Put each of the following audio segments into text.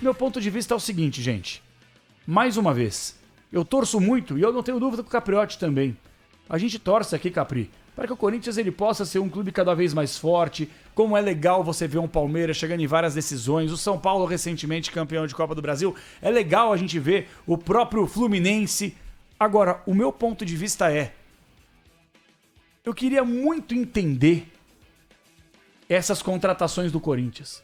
Meu ponto de vista é o seguinte, gente. Mais uma vez, eu torço muito, e eu não tenho dúvida que o Capriotti também. A gente torce aqui, Capri, para que o Corinthians ele possa ser um clube cada vez mais forte, como é legal você ver um Palmeiras chegando em várias decisões, o São Paulo recentemente campeão de Copa do Brasil, é legal a gente ver o próprio Fluminense. Agora, o meu ponto de vista é, eu queria muito entender essas contratações do Corinthians.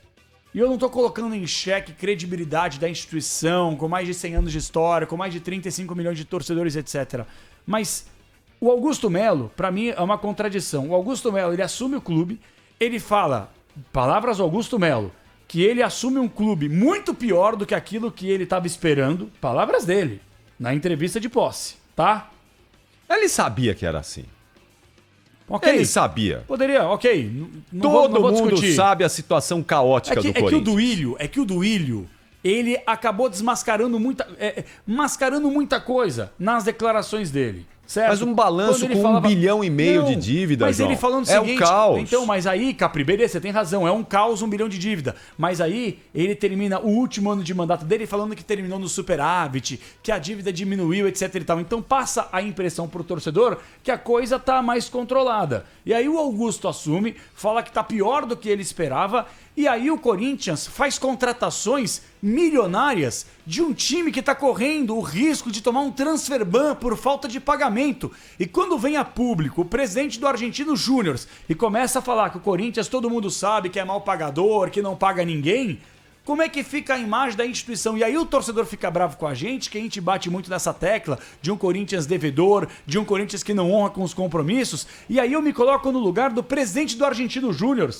E eu não tô colocando em xeque credibilidade da instituição, com mais de 100 anos de história, com mais de 35 milhões de torcedores, etc. Mas o Augusto Melo, pra mim, é uma contradição. O Augusto Melo, ele assume o clube, ele fala, palavras do Augusto Melo, que ele assume um clube muito pior do que aquilo que ele estava esperando, palavras dele, na entrevista de posse, tá? Ele sabia que era assim. Ok. Ele sabia. Poderia, ok. Todo vou mundo discutir. sabe a situação caótica do Corinthians. É que o Duílio, ele acabou desmascarando mascarando muita coisa nas declarações dele. Certo? Mas um balanço com 1,5 bilhão de dívida, mas João, ele falando o é seguinte, o caos. Então, mas aí, Capri, beleza, você tem razão, é um caos, 1 bilhão de dívida. Mas aí, ele termina o último ano de mandato dele falando que terminou no superávit, que a dívida diminuiu, etc e tal. Então passa a impressão pro torcedor que a coisa tá mais controlada. E aí o Augusto assume, fala que tá pior do que ele esperava, e aí o Corinthians faz contratações milionárias de um time que tá correndo o risco de tomar um transfer ban por falta de pagamento. E quando vem a público o presidente do Argentino Júnior e começa a falar que o Corinthians todo mundo sabe que é mal pagador, que não paga ninguém, como é que fica a imagem da instituição? E aí o torcedor fica bravo com a gente, que a gente bate muito nessa tecla de um Corinthians devedor, de um Corinthians que não honra com os compromissos, e aí eu me coloco no lugar do presidente do Argentino Júnior.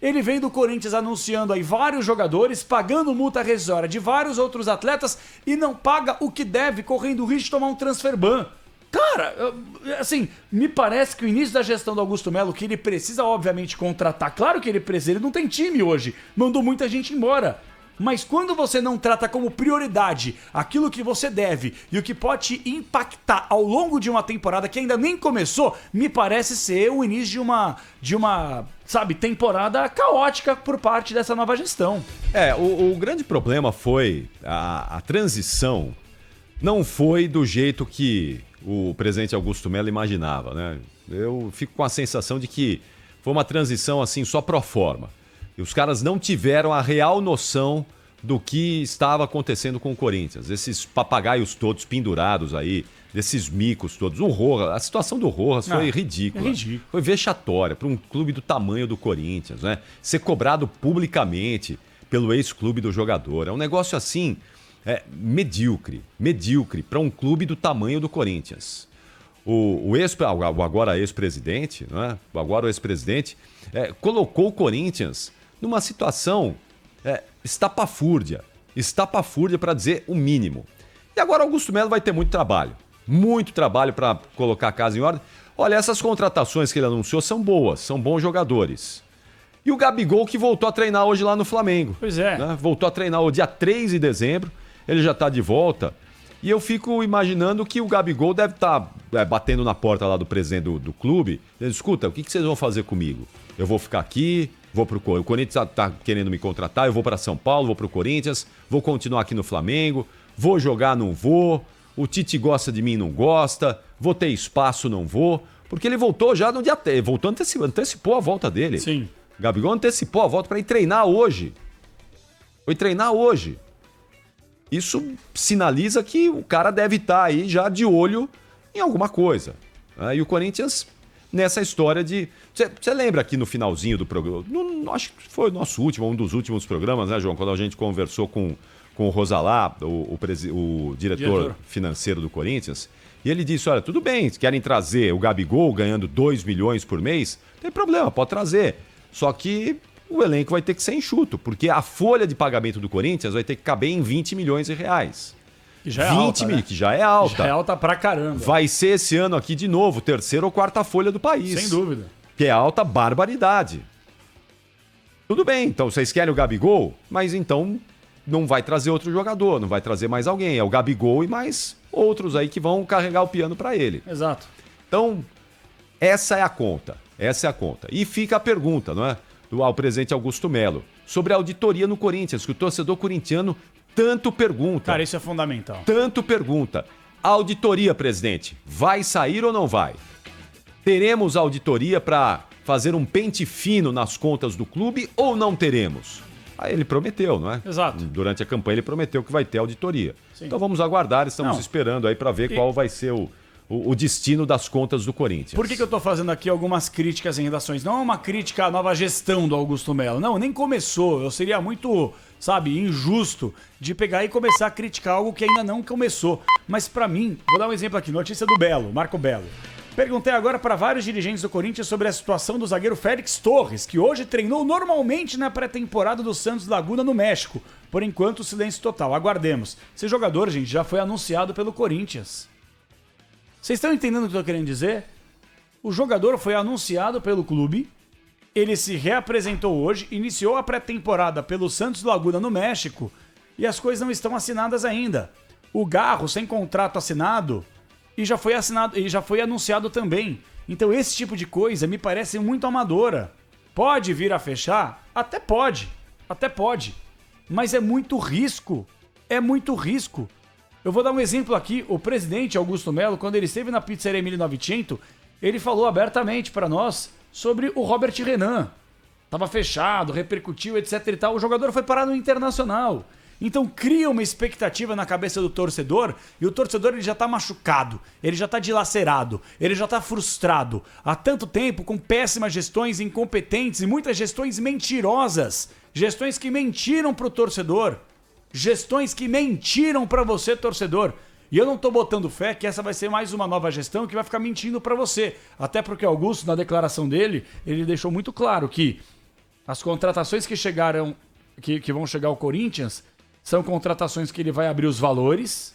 Ele vem do Corinthians anunciando aí vários jogadores, pagando multa rescisória de vários outros atletas e não paga o que deve, correndo o risco de tomar um transfer ban. Cara, assim, me parece que o início da gestão do Augusto Melo, que ele precisa obviamente contratar, claro que ele precisa, ele não tem time hoje, mandou muita gente embora. Mas quando você não trata como prioridade aquilo que você deve e o que pode te impactar ao longo de uma temporada que ainda nem começou, me parece ser o início de uma sabe, temporada caótica por parte dessa nova gestão. O grande problema foi a transição não foi do jeito que o presidente Augusto Melo imaginava, né? Eu fico com a sensação de que foi uma transição assim só pro forma. E os caras não tiveram a real noção do que estava acontecendo com o Corinthians. Esses papagaios todos pendurados aí, desses micos todos. O Rojas, a situação do Rojas foi ridícula. Foi vexatória para um clube do tamanho do Corinthians, né? Ser cobrado publicamente pelo ex-clube do jogador. É um negócio assim, medíocre para um clube do tamanho do Corinthians. O agora ex-presidente, né? O ex-presidente colocou o Corinthians numa situação estapafúrdia para dizer o mínimo. E agora o Augusto Melo vai ter muito trabalho para colocar a casa em ordem. Olha, essas contratações que ele anunciou são boas, são bons jogadores. E o Gabigol que voltou a treinar hoje lá no Flamengo. Pois é. Né? Voltou a treinar o dia 3 de dezembro, ele já está de volta. E eu fico imaginando que o Gabigol deve estar batendo na porta lá do presidente do clube. Ele, escuta, o que vocês vão fazer comigo? Eu vou ficar aqui, vou pro Corinthians. O Corinthians está querendo me contratar, eu vou para São Paulo, vou pro Corinthians, vou continuar aqui no Flamengo, vou jogar, não vou. O Tite gosta de mim, não gosta. Vou ter espaço, não vou. Porque ele voltou já no dia... Voltou, antecipou a volta dele. Sim. O Gabigol antecipou a volta para ir treinar hoje. Foi treinar hoje. Isso sinaliza que o cara deve estar aí já de olho em alguma coisa. E o Corinthians, nessa história de... Você lembra aqui no finalzinho do programa? Acho que foi o nosso último, um dos últimos programas, né, João? Quando a gente conversou com o Rosalá, o diretor financeiro do Corinthians, e ele disse, olha, tudo bem, querem trazer o Gabigol ganhando 2 milhões por mês, não tem problema, pode trazer. Só que o elenco vai ter que ser enxuto, porque a folha de pagamento do Corinthians vai ter que caber em 20 milhões de reais. Que já é alta, né? Que já é alta. Já é alta pra caramba. Vai ser esse ano aqui de novo, terceira ou quarta folha do país. Sem dúvida. Que é alta barbaridade. Tudo bem, então vocês querem o Gabigol, mas então não vai trazer outro jogador, não vai trazer mais alguém. É o Gabigol e mais outros aí que vão carregar o piano pra ele. Exato. Então, essa é a conta. E fica a pergunta, não é? Ao presidente Augusto Melo, sobre a auditoria no Corinthians, que o torcedor corintiano tanto pergunta. Cara, isso é fundamental. Tanto pergunta. Auditoria, presidente, vai sair ou não vai? Teremos auditoria para fazer um pente fino nas contas do clube ou não teremos? Aí ele prometeu, não é? Exato. Durante a campanha ele prometeu que vai ter auditoria. Sim. Então vamos aguardar, estamos esperando aí para ver qual vai ser o destino das contas do Corinthians. Por que eu tô fazendo aqui algumas críticas em redações? Não é uma crítica à nova gestão do Augusto Melo. Não, nem começou. Eu seria muito, injusto de pegar e começar a criticar algo que ainda não começou. Mas pra mim, vou dar um exemplo aqui, notícia do Belo, Marco Belo. Perguntei agora para vários dirigentes do Corinthians sobre a situação do zagueiro Félix Torres, que hoje treinou normalmente na pré-temporada do Santos Laguna no México. Por enquanto, silêncio total. Aguardemos. Esse jogador, gente, já foi anunciado pelo Corinthians. Vocês estão entendendo o que eu tô querendo dizer? O jogador foi anunciado pelo clube, ele se reapresentou hoje, iniciou a pré-temporada pelo Santos Laguna no México e as coisas não estão assinadas ainda. O Garro sem contrato assinado e já foi anunciado também. Então esse tipo de coisa me parece muito amadora. Pode vir a fechar? Até pode. Mas é muito risco. Eu vou dar um exemplo aqui. O presidente Augusto Melo, quando ele esteve na Pizzaria Emílio Novecento, ele falou abertamente para nós sobre o Robert Renan. Tava fechado, repercutiu, etc e tal. O jogador foi parar no Internacional. Então cria uma expectativa na cabeça do torcedor e o torcedor ele já tá machucado, ele já tá dilacerado, ele já tá frustrado. Há tanto tempo com péssimas gestões incompetentes e muitas gestões mentirosas. Gestões que mentiram pro torcedor. Gestões que mentiram pra você, torcedor. E eu não tô botando fé que essa vai ser mais uma nova gestão que vai ficar mentindo pra você. Até porque Augusto, na declaração dele, ele deixou muito claro que as contratações que chegaram, que vão chegar ao Corinthians, são contratações que ele vai abrir os valores,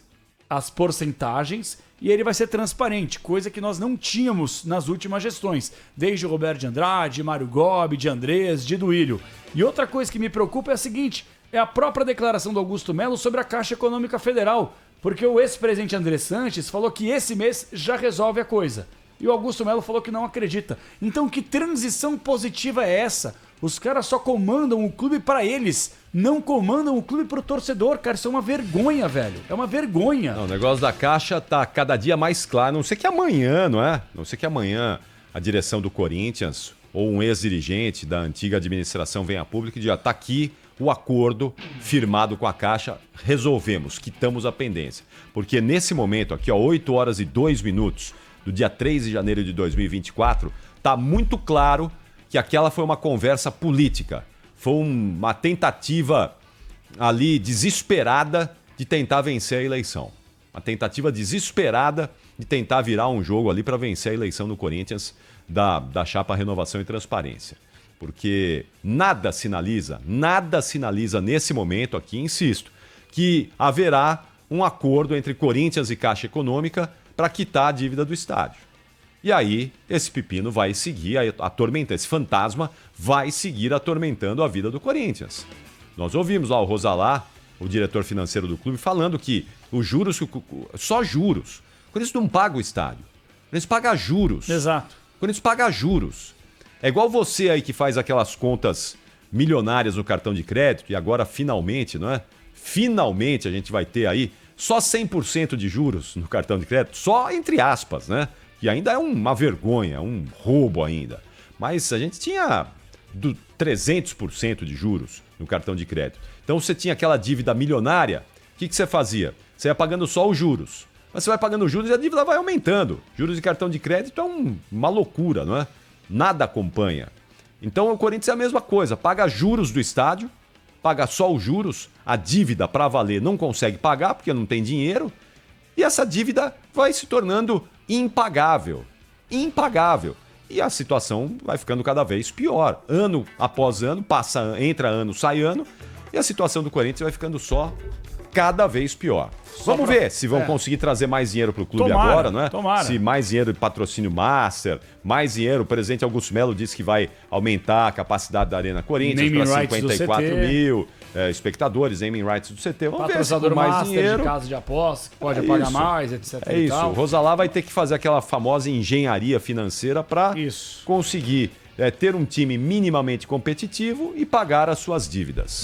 as porcentagens, e ele vai ser transparente, coisa que nós não tínhamos nas últimas gestões, desde o Roberto de Andrade, Mário Gobi, de Andrés, de Duílio. E outra coisa que me preocupa é a seguinte, é a própria declaração do Augusto Melo sobre a Caixa Econômica Federal, porque o ex-presidente André Sanches falou que esse mês já resolve a coisa. E o Augusto Melo falou que não acredita. Então que transição positiva é essa? Os caras só comandam o clube pra eles, não comandam o clube pro torcedor, cara. Isso é uma vergonha, velho. É uma vergonha. Não, o negócio da Caixa tá cada dia mais claro. Não sei que amanhã, não é? Não sei que amanhã a direção do Corinthians ou um ex-dirigente da antiga administração venha a público e diga, tá aqui o acordo firmado com a Caixa, resolvemos, quitamos a pendência. Porque nesse momento aqui, ó, 8 horas e 2 minutos do dia 3 de janeiro de 2024, tá muito claro que aquela foi uma conversa política. Foi uma tentativa ali desesperada de tentar vencer a eleição. Uma tentativa desesperada de tentar virar um jogo ali para vencer a eleição no Corinthians da chapa Renovação e Transparência. Porque nada sinaliza nesse momento aqui, insisto, que haverá um acordo entre Corinthians e Caixa Econômica para quitar a dívida do estádio. E aí, esse pepino vai seguir atormentando, esse fantasma vai seguir atormentando a vida do Corinthians. Nós ouvimos lá o Rosalá, o diretor financeiro do clube, falando que os juros, só juros. O Corinthians não paga o estádio. O Corinthians paga juros. Exato. O Corinthians paga juros. É igual você aí que faz aquelas contas milionárias no cartão de crédito e agora finalmente, não é? Finalmente a gente vai ter aí só 100% de juros no cartão de crédito, só entre aspas, né? Que ainda é uma vergonha, um roubo ainda. Mas a gente tinha 300% de juros no cartão de crédito. Então você tinha aquela dívida milionária, o que você fazia? Você ia pagando só os juros. Mas você vai pagando os juros e a dívida vai aumentando. Juros de cartão de crédito é uma loucura, não é? Nada acompanha. Então o Corinthians é a mesma coisa, paga juros do estádio, paga só os juros, a dívida para valer não consegue pagar porque não tem dinheiro, e essa dívida vai se tornando impagável. Impagável. E a situação vai ficando cada vez pior. Ano após ano, entra ano, sai ano, e a situação do Corinthians vai ficando só cada vez pior. Vamos ver se vão conseguir trazer mais dinheiro para o clube agora, não é? Tomara. Se mais dinheiro de patrocínio master, mais dinheiro. O presidente Augusto Melo disse que vai aumentar a capacidade da Arena Corinthians para 54 mil espectadores, naming rights do CT. Vamos ver se com mais dinheiro. De casa de aposta, que pode pagar mais, etc. É isso. O Rosalá vai ter que fazer aquela famosa engenharia financeira para conseguir ter um time minimamente competitivo e pagar as suas dívidas.